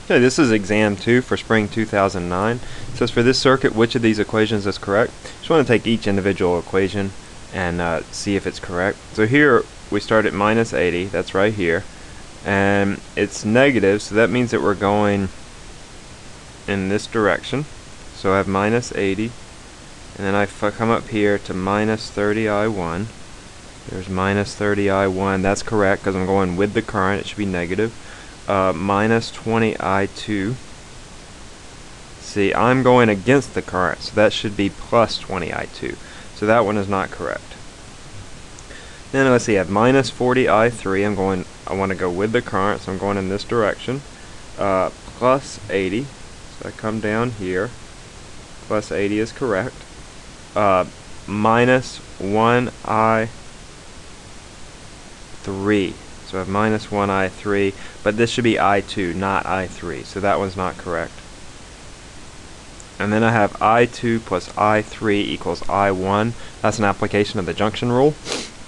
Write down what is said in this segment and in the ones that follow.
Okay, this is exam 2 for spring 2009. It says for this circuit, which of these equations is correct? Just want to take each individual equation and see if it's correct. So here we start at minus 80, that's right here, and it's negative, so that means that we're going in this direction. So I have minus 80, and then if I come up here to minus 30I1, there's minus 30I1, that's correct because I'm going with the current, it should be negative. Minus 20I2. See, I'm going against the current, so that should be plus 20I2. So that one is not correct. Then let's see, I have minus 40I3. I want to go with the current, so I'm going in this direction. Plus 80. So I come down here. Plus 80 is correct. Minus 1I3. So I have minus 1I3, but this should be I2, not I3, so that one's not correct. And then I have I2 plus I3 equals I1. That's an application of the junction rule.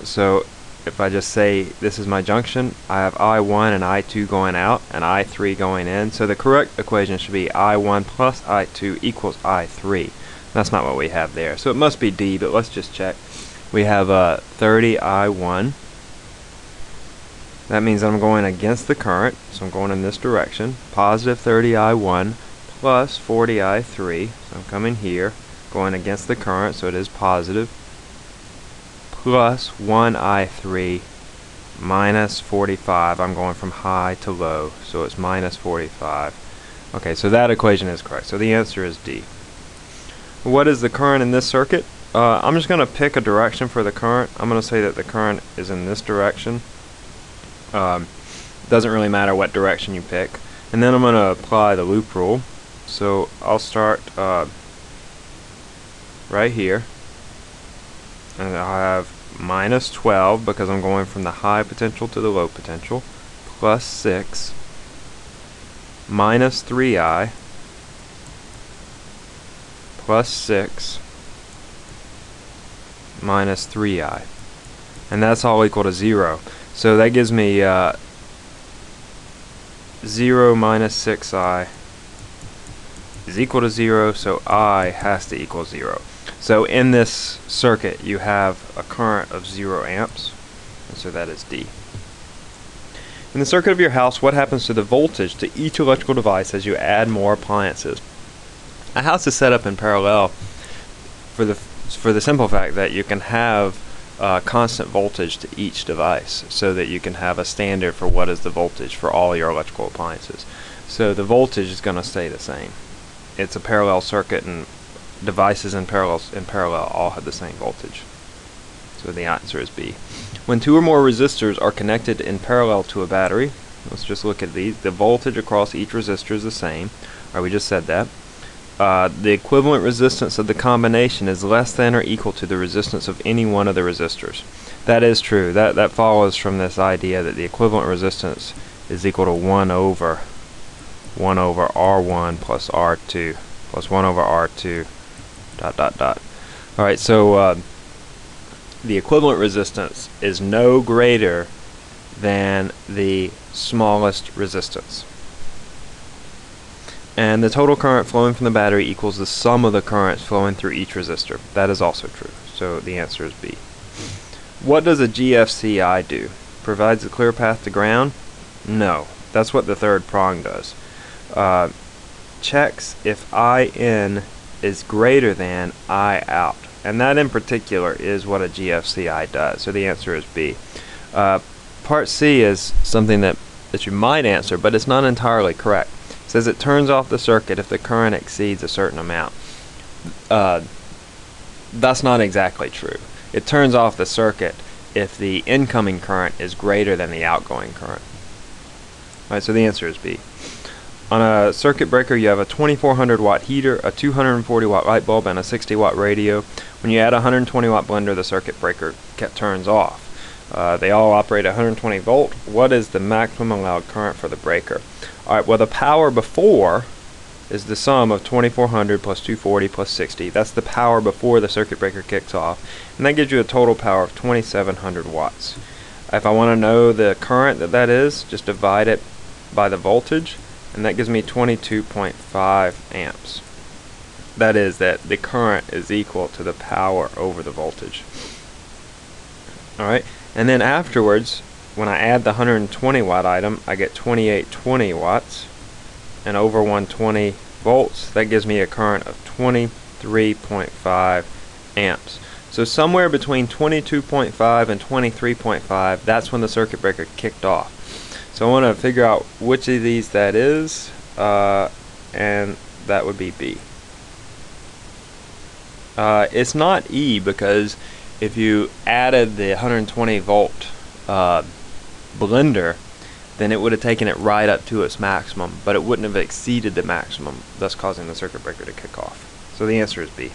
So if I just say this is my junction, I have I1 and I2 going out and I3 going in. So the correct equation should be I1 plus I2 equals I3. That's not what we have there. So it must be D, but let's just check. We have 30I1. That means I'm going against the current, so I'm going in this direction. Positive 30I1 plus 40I3. So I'm coming here, going against the current, so it is positive. Plus 1I3 minus 45. I'm going from high to low, so it's minus 45. Okay, so that equation is correct. So the answer is D. What is the current in this circuit? I'm just going to pick a direction for the current. I'm going to say that the current is in this direction. Doesn't really matter what direction you pick. And then I'm going to apply the loop rule. So I'll start right here, and I'll have minus 12 because I'm going from the high potential to the low potential, plus 6, minus 3I, plus 6, minus 3I. And that's all equal to 0. So that gives me 0 minus 6I is equal to 0, so I has to equal 0. So in this circuit you have a current of 0 amps, and so that is D. In the circuit of your house, what happens to the voltage to each electrical device as you add more appliances? A house is set up in parallel for the simple fact that you can have constant voltage to each device, so that you can have a standard for what is the voltage for all your electrical appliances. So the voltage is going to stay the same. It's a parallel circuit, and devices in parallel all have the same voltage. So the answer is B. When two or more resistors are connected in parallel to a battery, let's just look at these. The voltage across each resistor is the same. Alright, we just said that. The equivalent resistance of the combination is less than or equal to the resistance of any one of the resistors. That is true. That follows from this idea that the equivalent resistance is equal to 1 over R1 plus R2 plus 1 over R2 ... Alright, so the equivalent resistance is no greater than the smallest resistance. And the total current flowing from the battery equals the sum of the currents flowing through each resistor. That is also true. So the answer is B. What does a GFCI do? Provides a clear path to ground? No. That's what the third prong does. Checks if IN is greater than I out. And that in particular is what a GFCI does. So the answer is B. Part C is something that you might answer, but it's not entirely correct. It says it turns off the circuit if the current exceeds a certain amount. That's not exactly true. It turns off the circuit if the incoming current is greater than the outgoing current. Alright, so the answer is B. On a circuit breaker, you have a 2400 watt heater, a 240 watt light bulb, and a 60 watt radio. When you add a 120 watt blender, the circuit breaker turns off. They all operate at 120 volt. What is the maximum allowed current for the breaker? Alright, well, the power before is the sum of 2400 plus 240 plus 60. That's the power before the circuit breaker kicks off, and that gives you a total power of 2700 watts. If I want to know the current that is, just divide it by the voltage, and that gives me 22.5 amps. That is, that the current is equal to the power over the voltage. Alright, and then afterwards, when I add the 120 watt item, I get 2820 watts, and over 120 volts, that gives me a current of 23.5 amps. So somewhere between 22.5 and 23.5, that's when the circuit breaker kicked off. So I want to figure out which of these that is, and that would be B. It's not E, because if you added the 120 volt blender, then it would have taken it right up to its maximum, but it wouldn't have exceeded the maximum, thus causing the circuit breaker to kick off. So the answer is B.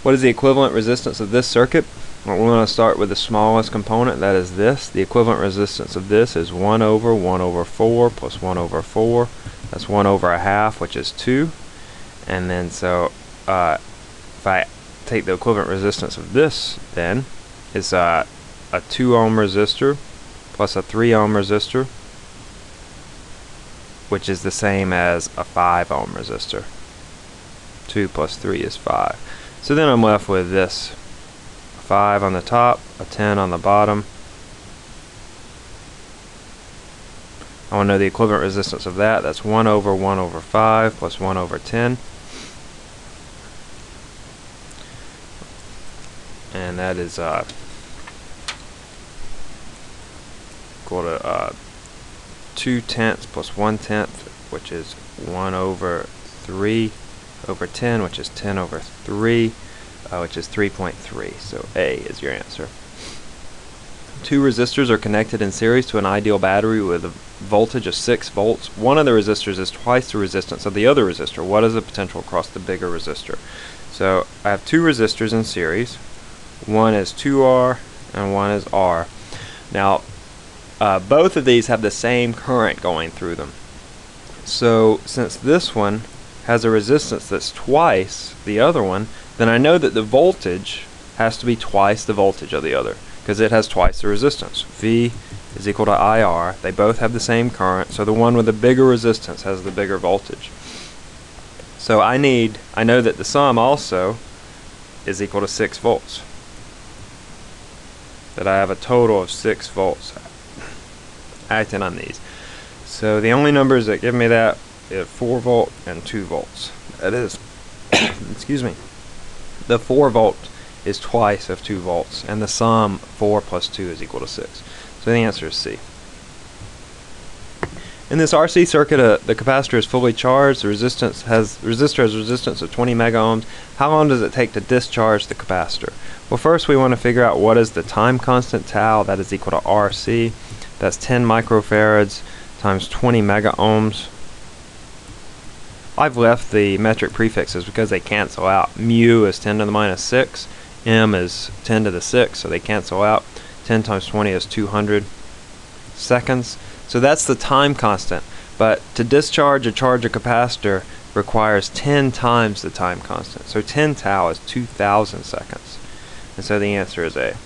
What is the equivalent resistance of this circuit? Well, we're going to start with the smallest component, that is this. The equivalent resistance of this is 1 over 1 over 4 plus 1 over 4. That's 1 over a half, which is 2. And then so if I take the equivalent resistance of this, then it's a 2 ohm resistor plus a 3 ohm resistor, which is the same as a 5 ohm resistor. 2 plus 3 is 5. So then I'm left with this: a 5 on the top, a 10 on the bottom. I want to know the equivalent resistance of that. That's 1 over 1 over 5 plus 1 over 10. And that is equal to 2/10 plus 1/10, which is 1 over 3 over 10, which is 10 over 3, which is 3.3. So A is your answer. Two resistors are connected in series to an ideal battery with a voltage of 6 volts. One of the resistors is twice the resistance of the other resistor. What is the potential across the bigger resistor? So I have two resistors in series. One is 2R and one is R. Now both of these have the same current going through them. So since this one has a resistance that's twice the other one, then I know that the voltage has to be twice the voltage of the other, because it has twice the resistance. V is equal to IR. They both have the same current, so the one with the bigger resistance has the bigger voltage. So I know that the sum also is equal to 6 volts. That I have a total of 6 volts acting on these. So the only numbers that give me that is 4 volt and 2 volts. That is, excuse me, the 4 volt is twice of 2 volts, and the sum 4 plus 2 is equal to 6. So the answer is C. In this RC circuit, the capacitor is fully charged. The resistor has resistance of 20 mega ohms. How long does it take to discharge the capacitor? Well, first we want to figure out what is the time constant, tau. That is equal to RC. That's 10 microfarads times 20 mega ohms. I've left the metric prefixes because they cancel out. Mu is 10 to the minus 6. M is 10 to the 6, so they cancel out. 10 times 20 is 200 seconds. So that's the time constant. But to discharge or charge a capacitor requires 10 times the time constant. So 10 tau is 2,000 seconds. And so the answer is A.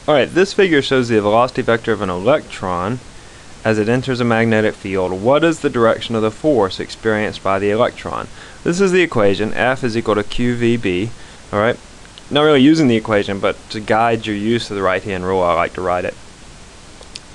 Alright, this figure shows the velocity vector of an electron as it enters a magnetic field. What is the direction of the force experienced by the electron? This is the equation. F is equal to QVB. Alright, not really using the equation, but to guide your use of the right-hand rule, I like to write it.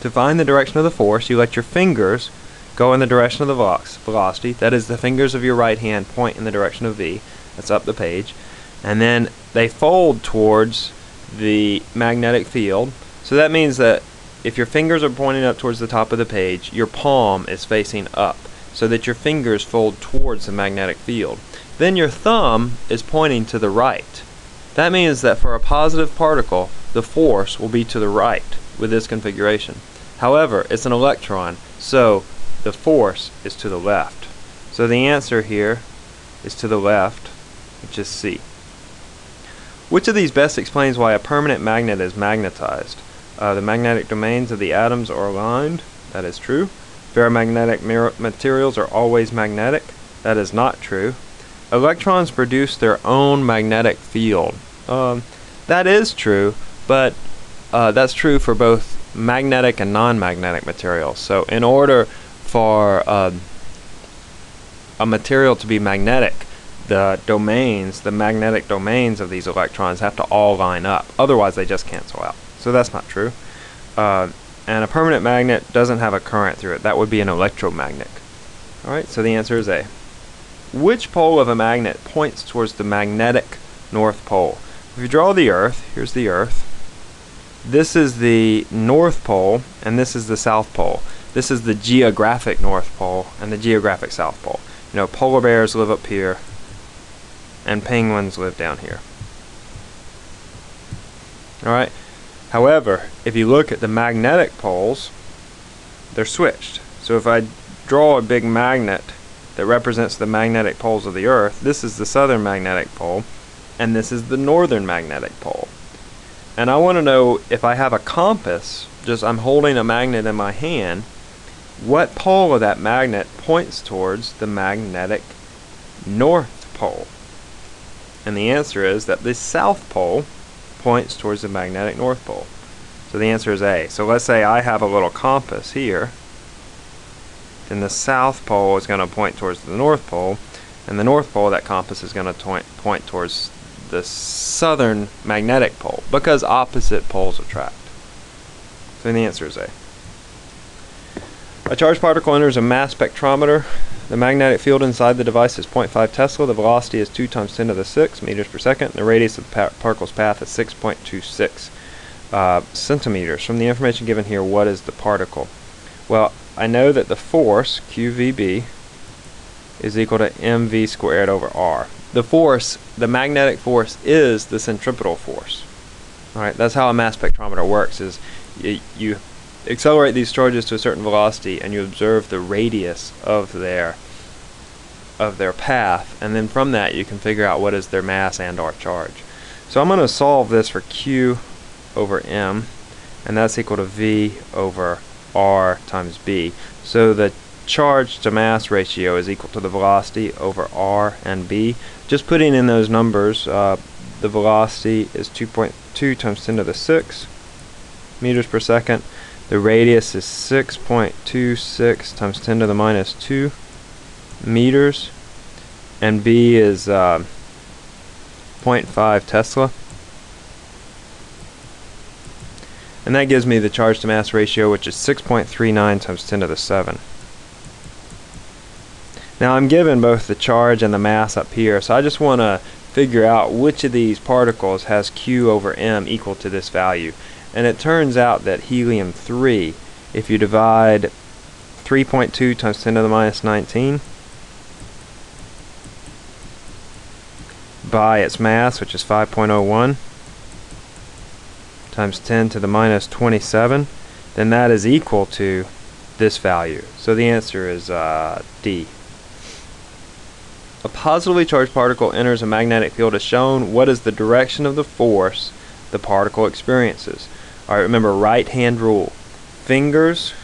To find the direction of the force, you let your fingers go in the direction of the velocity. That is, the fingers of your right hand point in the direction of V. That's up the page. And then they fold towards the magnetic field. So that means that if your fingers are pointing up towards the top of the page, your palm is facing up, so that your fingers fold towards the magnetic field. Then your thumb is pointing to the right. That means that for a positive particle, the force will be to the right with this configuration. However, it's an electron, so the force is to the left. So the answer here is to the left, which is C. Which of these best explains why a permanent magnet is magnetized? The magnetic domains of the atoms are aligned. That is true. Ferromagnetic materials are always magnetic. That is not true. Electrons produce their own magnetic field. That is true, but that's true for both magnetic and non-magnetic materials. So in order for a material to be magnetic, the magnetic domains of these electrons have to all line up. Otherwise, they just cancel out. So that's not true. And a permanent magnet doesn't have a current through it. That would be an electromagnet. Alright, so the answer is A. Which pole of a magnet points towards the magnetic north pole? If you draw the Earth, here's the Earth. This is the North Pole, and this is the South Pole. This is the geographic North Pole and the geographic South Pole. You know, polar bears live up here, and penguins live down here. Alright. However, if you look at the magnetic poles, they're switched. So if I draw a big magnet that represents the magnetic poles of the Earth, this is the southern magnetic pole, and this is the northern magnetic pole. And I want to know, if I have a compass, just I'm holding a magnet in my hand, what pole of that magnet points towards the magnetic north pole? And the answer is that the South Pole points towards the magnetic North Pole. So the answer is A. So let's say I have a little compass here, then the South Pole is going to point towards the North Pole, and the North Pole of that compass is going to point towards the southern magnetic pole, because opposite poles attract. So the answer is A. A charged particle enters a mass spectrometer. The magnetic field inside the device is 0.5 Tesla. The velocity is 2 × 10⁶ meters per second. And the radius of the particle's path is 6.26 centimeters. From the information given here, what is the particle? Well, I know that the force, QVB, is equal to mv squared over r. The force, the magnetic force, is the centripetal force. Alright, that's how a mass spectrometer works, is you accelerate these charges to a certain velocity and you observe the radius of their path, and then from that you can figure out what is their mass and or charge. So I'm going to solve this for Q over m, and that's equal to V over R times B. So the charge to mass ratio is equal to the velocity over R and B. Just putting in those numbers, the velocity is 2.2 × 10⁶ meters per second. The radius is 6.26 × 10⁻², meters, and B is 0.5 Tesla. And that gives me the charge to mass ratio, which is 6.39 × 10⁷. Now I'm given both the charge and the mass up here, so I just want to figure out which of these particles has Q over m equal to this value. And it turns out that helium-3, if you divide 3.2 × 10⁻19 by its mass, which is 5.01, times 10⁻27, then that is equal to this value. So the answer is D. A positively charged particle enters a magnetic field as shown. What is the direction of the force the particle experiences? Alright, remember, right hand rule. Fingers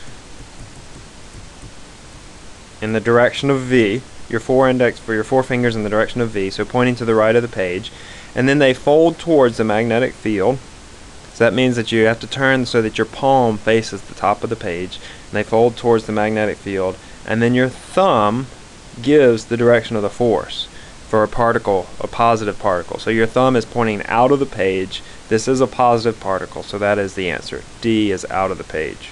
in the direction of V, your four fingers in the direction of V, so pointing to the right of the page, and then they fold towards the magnetic field. So that means that you have to turn so that your palm faces the top of the page, and they fold towards the magnetic field, and then your thumb gives the direction of the force for a particle, a positive particle. So your thumb is pointing out of the page. This is a positive particle, so that is the answer. D is out of the page.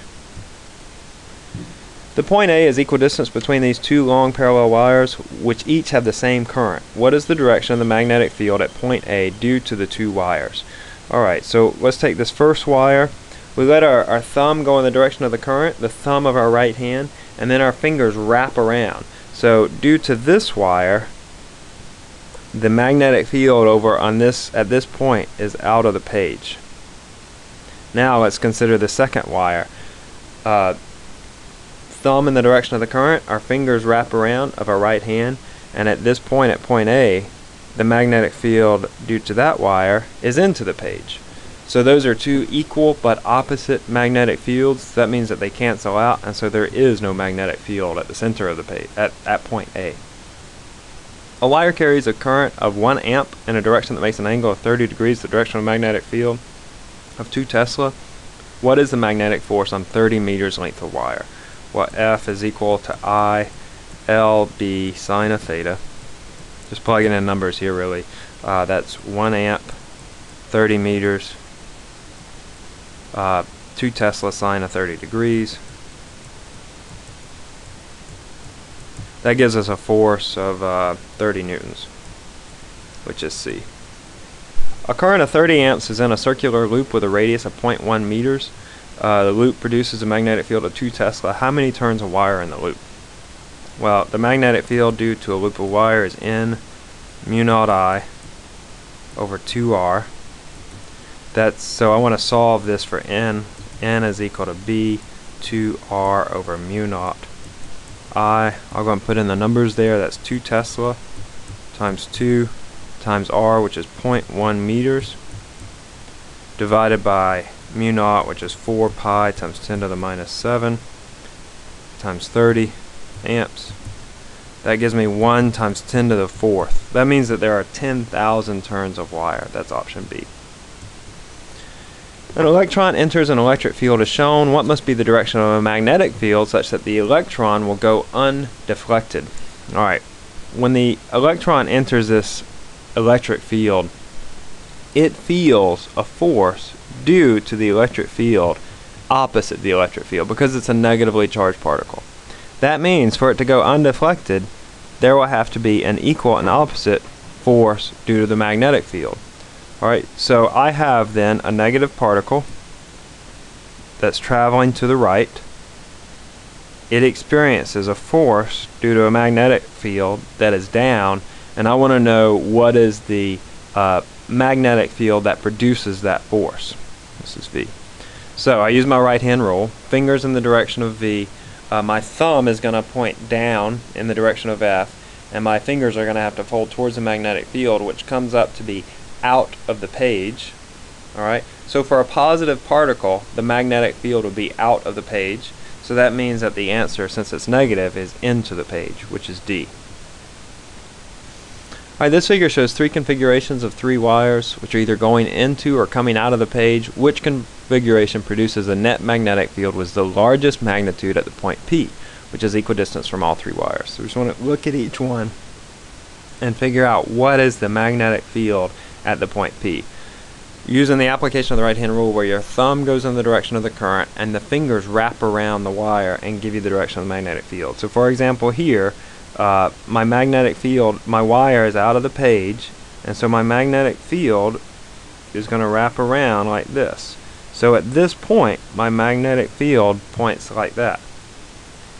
The point A is equidistance between these two long parallel wires, which each have the same current. What is the direction of the magnetic field at point A due to the two wires? Alright, so let's take this first wire. We let our thumb go in the direction of the current, the thumb of our right hand, and then our fingers wrap around. So due to this wire, the magnetic field over on this at this point is out of the page. Now let's consider the second wire. Thumb in the direction of the current, our fingers wrap around of our right hand, and at this point, at point A, the magnetic field due to that wire is into the page. So those are two equal but opposite magnetic fields. That means that they cancel out, and so there is no magnetic field at the center of the page at point A. A wire carries a current of 1 amp in a direction that makes an angle of 30 degrees, the direction of a magnetic field of 2 Tesla. What is the magnetic force on 30 meters length of wire? what F is equal to I LB sine of theta. Just plugging in numbers here really. That's 1 amp, 30 meters, 2 Tesla sine of 30 degrees. That gives us a force of 30 newtons, which is C. A current of 30 amps is in a circular loop with a radius of 0.1 meters. The loop produces a magnetic field of 2 Tesla. How many turns of wire in the loop? Well, the magnetic field due to a loop of wire is N mu naught I over 2R. So I want to solve this for N. N is equal to B 2R over mu naught I. I'll go and put in the numbers there. That's 2 Tesla times 2 times R, which is 0.1 meters, divided by mu naught, which is 4 pi times 10 to the minus 7 times 30 amps. That gives me 1 times 10 to the 4th. That means that there are 10,000 turns of wire. That's option B. An electron enters an electric field as shown. What must be the direction of a magnetic field such that the electron will go undeflected? Alright, when the electron enters this electric field, it feels a force due to the electric field opposite the electric field because it's a negatively charged particle. That means for it to go undeflected, there will have to be an equal and opposite force due to the magnetic field. Alright, so I have then a negative particle that's traveling to the right. It experiences a force due to a magnetic field that is down, and I want to know what is the magnetic field that produces that force. This is V. So I use my right hand rule, fingers in the direction of V. My thumb is going to point down in the direction of F, and my fingers are going to have to fold towards the magnetic field, which comes up to be out of the page. Alright, so for a positive particle, the magnetic field will be out of the page. So that means that the answer, since it's negative, is into the page, which is D. Alright, this figure shows 3 configurations of 3 wires, which are either going into or coming out of the page. Which configuration produces a net magnetic field with the largest magnitude at the point P, which is equidistance from all 3 wires? So we just want to look at each one and figure out what is the magnetic field at the point P. Using the application of the right hand rule where your thumb goes in the direction of the current and the fingers wrap around the wire and give you the direction of the magnetic field. So for example here, my magnetic field, my wire is out of the page, and so my magnetic field is going to wrap around like this. So at this point, my magnetic field points like that.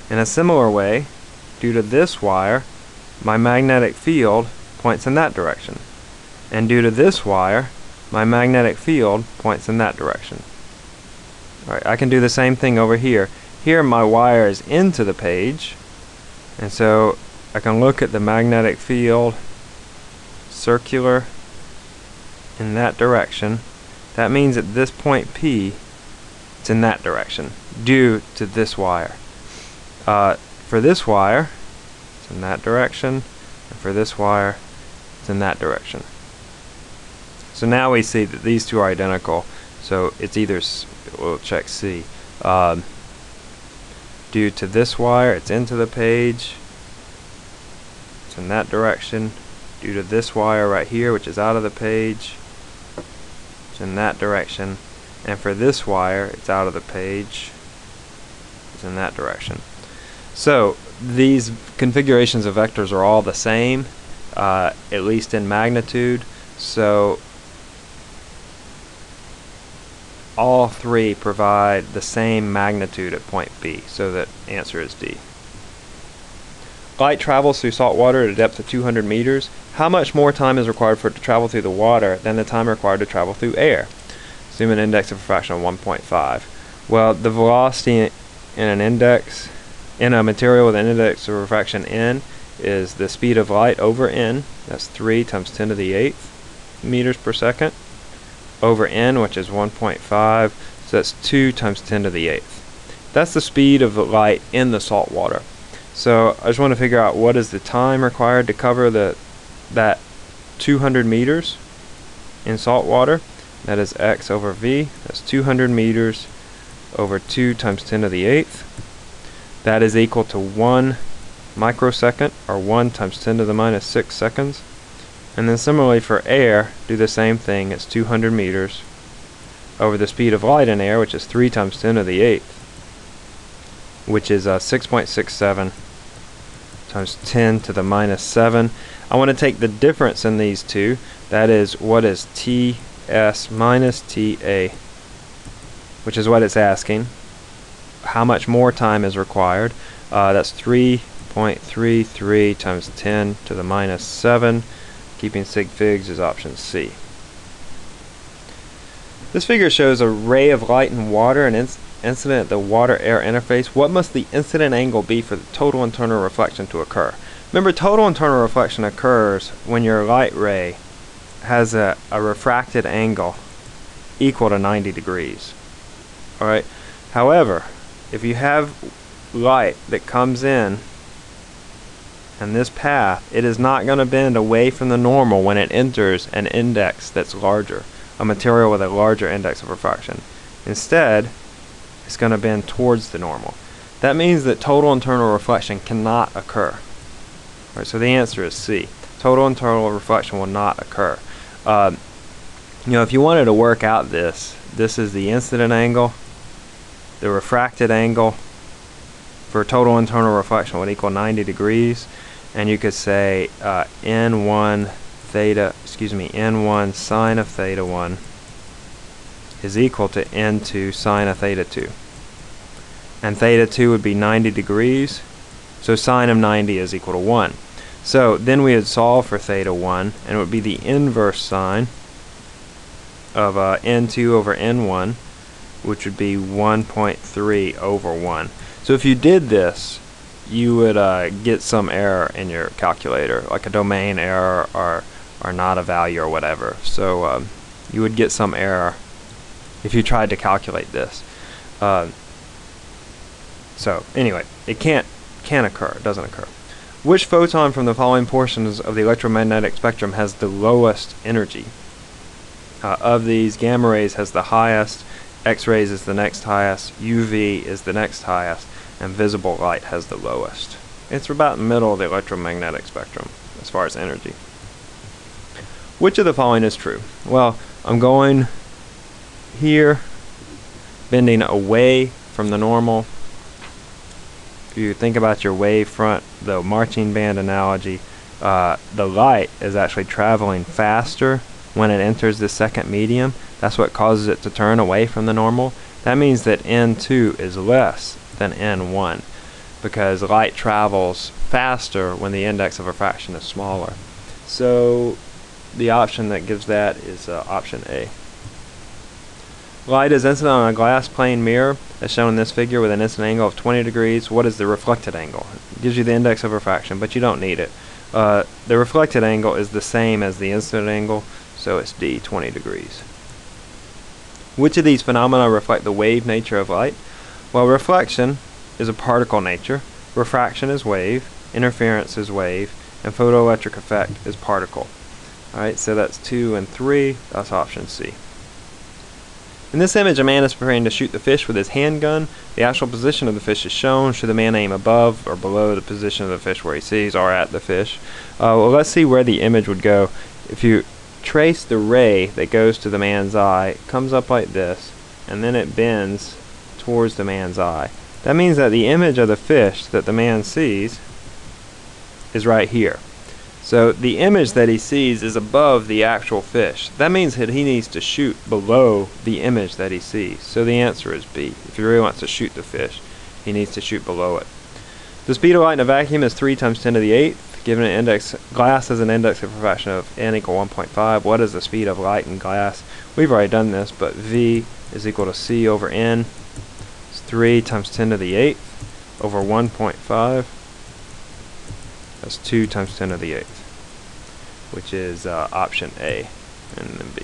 In a similar way, due to this wire, my magnetic field points in that direction. And due to this wire, my magnetic field points in that direction. Alright, I can do the same thing over here. Here my wire is into the page, and so I can look at the magnetic field circular in that direction. That means at this point P, it's in that direction due to this wire. For this wire, it's in that direction, and for this wire, it's in that direction. So now we see that these two are identical. So it's either, we'll check C. Due to this wire, it's into the page. It's in that direction. Due to this wire right here, which is out of the page, it's in that direction. And for this wire, it's out of the page. It's in that direction. So these configurations of vectors are all the same, at least in magnitude. So all 3 provide the same magnitude at point B, so that answer is D. Light travels through salt water at a depth of 200 meters. How much more time is required for it to travel through the water than the time required to travel through air? Assume an index of refraction of 1.5. Well, the velocity in an index, in a material with an index of refraction n, is the speed of light over n. That's 3 times 10 to the 8th meters per second. Over n, which is 1.5, so that's 2 times 10 to the 8th. That's the speed of the light in the salt water. So I just want to figure out what is the time required to cover that 200 meters in salt water. That is x over v. That's 200 meters over 2 times 10 to the 8th. That is equal to 1 microsecond, or 1 times 10 to the minus 6 seconds. And then similarly for air, do the same thing. It's 200 meters over the speed of light in air, which is 3 times 10 to the 8th, which is 6.67 times 10 to the minus 7. I want to take the difference in these two. That is, what is TS minus TA, which is what it's asking. How much more time is required? That's 3.33 times 10 to the minus 7. Keeping sig figs is option C. This figure shows a ray of light and water, an incident at the water-air interface. What must the incident angle be for the total internal reflection to occur? Remember, total internal reflection occurs when your light ray has a refracted angle equal to 90 degrees. Alright. However, if you have light that comes in and this path, it is not going to bend away from the normal when it enters an index that's larger, a material with a larger index of refraction. Instead, it's going to bend towards the normal. That means that total internal reflection cannot occur. Right, so the answer is C. Total internal reflection will not occur. If you wanted to work out this is the incident angle. The refracted angle for total internal reflection would equal 90 degrees, and you could say N1 sine of theta 1 is equal to N2 sine of theta 2. And theta 2 would be 90 degrees, so sine of 90 is equal to 1. So then we would solve for theta 1, and it would be the inverse sine of N2 over N1, which would be 1.3 over 1. So if you did this, you would get some error in your calculator, like a domain error or not a value or whatever. So you would get some error if you tried to calculate this. So anyway, it can't occur. It doesn't occur. Which photon from the following portions of the electromagnetic spectrum has the lowest energy? Of these, gamma rays has the highest, X-rays is the next highest, UV is the next highest, and visible light has the lowest. It's about in the middle of the electromagnetic spectrum as far as energy. Which of the following is true? Well, I'm going here, bending away from the normal. If you think about your wave front, the marching band analogy, the light is actually traveling faster when it enters the second medium. That's what causes it to turn away from the normal. That means that N2 is less than N1 because light travels faster when the index of refraction is smaller. So the option that gives that is option A. Light is incident on a glass plane mirror, as shown in this figure, with an incident angle of 20 degrees. What is the reflected angle? It gives you the index of refraction, but you don't need it. The reflected angle is the same as the incident angle, so it's D, 20 degrees. Which of these phenomena reflect the wave nature of light? Well, reflection is a particle nature, refraction is wave, interference is wave, and photoelectric effect is particle. Alright, so that's 2 and 3. That's option C. In this image, a man is preparing to shoot the fish with his handgun. The actual position of the fish is shown. Should the man aim above or below the position of the fish where he sees, or at the fish? Well, let's see where the image would go. If you trace the ray that goes to the man's eye, it comes up like this, and then it bends towards the man's eye. That means that the image of the fish that the man sees is right here. So the image that he sees is above the actual fish. That means that he needs to shoot below the image that he sees. So the answer is B. If he really wants to shoot the fish, he needs to shoot below it. The speed of light in a vacuum is 3 times 10 to the 8th. Given an index, glass has an index of refraction of n equal 1.5. What is the speed of light in glass? We've already done this, but V is equal to C over N. It's 3 times 10 to the 8th over 1.5. That's 2 times 10 to the 8th, which is option A and then B.